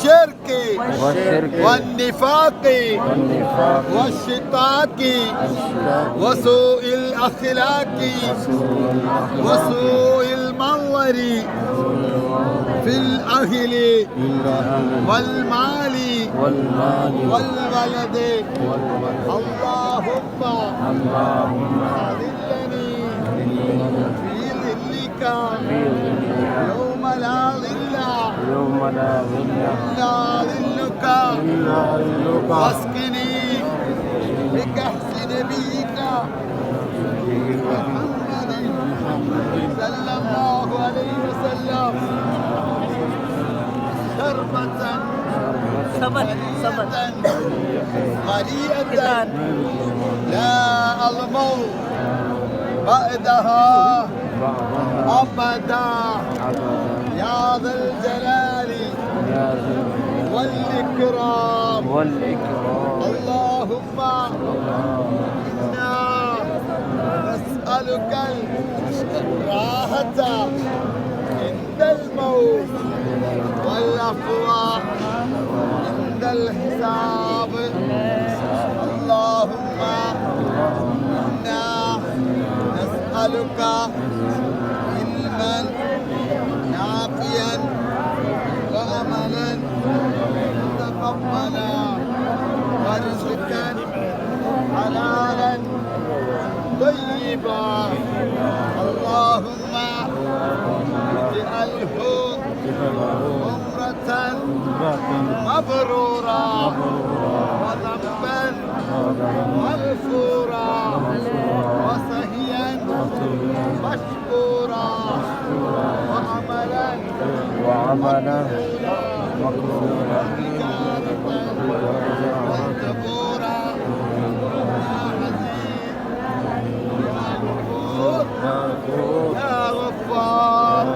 والشرك والنفاق والشقاق وسوء الأخلاق وسوء المنظر في الأهل والمال والولد اللهم أذلني في ظلك يوم لا ظل إلا ظلك واسقني بكأس نبيك محمد صلى الله عليه وسلم شربة مريئة لا أظمأ بعدها أبدا يا ذا الجلال والإكرام اللهم إنا نسألك الراحة عند الموت والعفو عند الحساب اللهم إنا نسألك علما نافعا وعملا متقبلا ورزقا حلالا طيبا اللهم اجعله عمرة مبرورا وذنبا مغفورا وسهيا مشكورا وعملا مقبولا وانتبورا يا غفار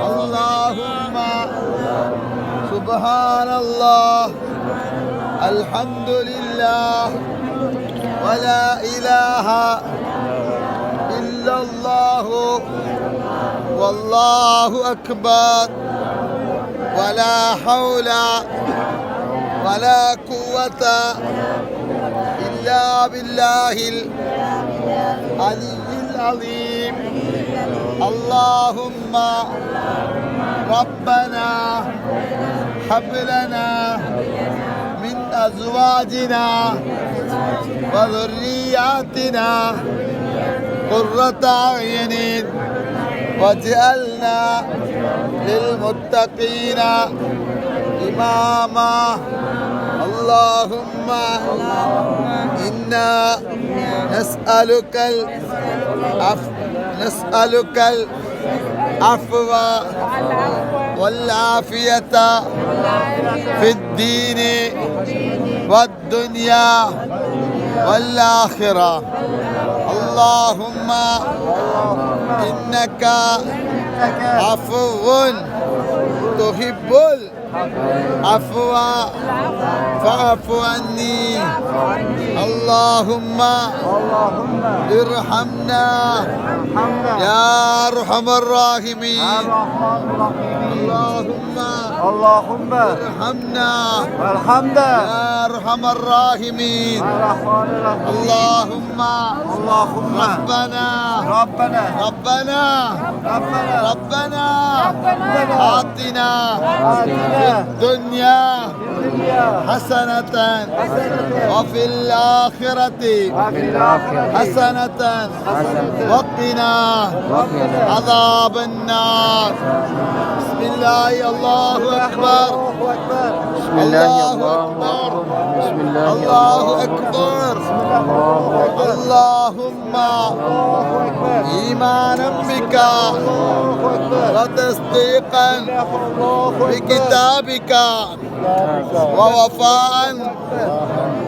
اللهم سبحان الله الحمد لله ولا إله إلا الله والله أكبر ولا حول ولا قوة إلا بالله العلي العظيم اللهم ربنا هب لنا من أزواجنا وذرياتنا قرة أعين واجعلنا للمتقين إماما اللهم إنا نسألك العفو والعافية في الدين والدنيا والآخرة اللهم إنك عفو تحب العفو فاعف عني اللهم ارحمنا يا أرحم الراحمين اللهم ارحمنا يا أرحم الراحمين اللهم ربنا آتنا في الدنيا حسنة وفي الآخرة حسنة وقنا عذاب النار بسم الله الله أكبر الله أكبر اللهم إيمانا بك وتصديقا بكتابك ووفاء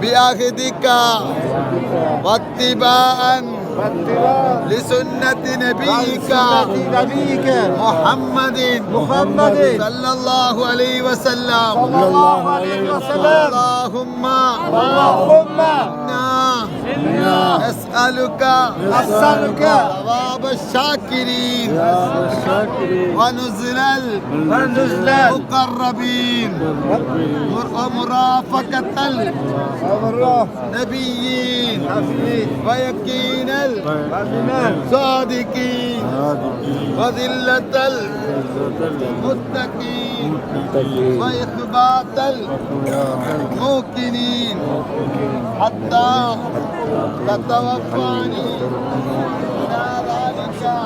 بعهدك واتباعا لسنة نبيك محمد صلى الله عليه وسلم اللهم إنا نسألك ثواب الشاكر الشاكرين ونزل المقربين ومرافقة النبيين ويقين الصادقين وذلة المتقين وإخبات الموقنين حتى تتوفاني إلى ذلك يا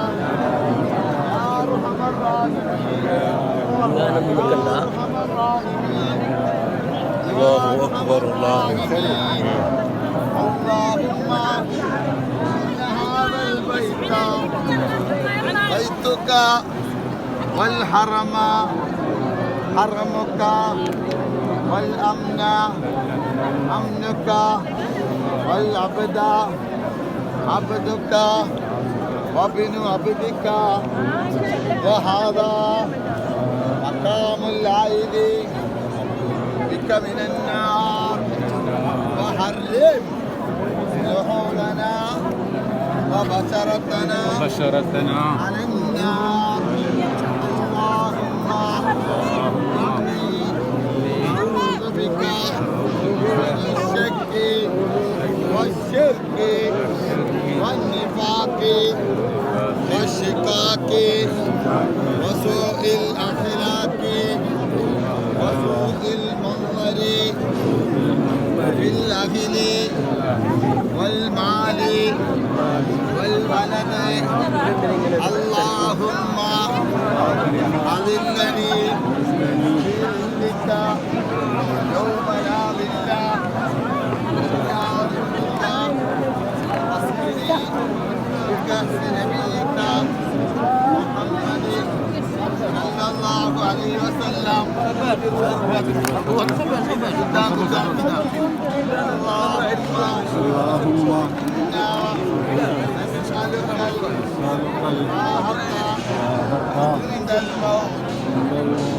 أرحم الراحمين يا أرحم الراحمين الله أكبر الله اللهم إن هذا البيت بيتك والحرم حرمك والأمن أمنك والعبد عبدك وابن عبدك وهذا مقام العيد بك من النار وحرم لحومنا وبشرتنا على النار اللهم إني أعوذ بك من الشك والشرك والنفاق والشقاق وسوء الأخلاق وسوء المنظر في الأهل والمال والولد اللهم أذلني بظلك يوم لا ظل إلا ظلك واصبري بكأس نبيك محمد صلى الله عليه وسلم اللهم إنا نسألك الراحة عند الموت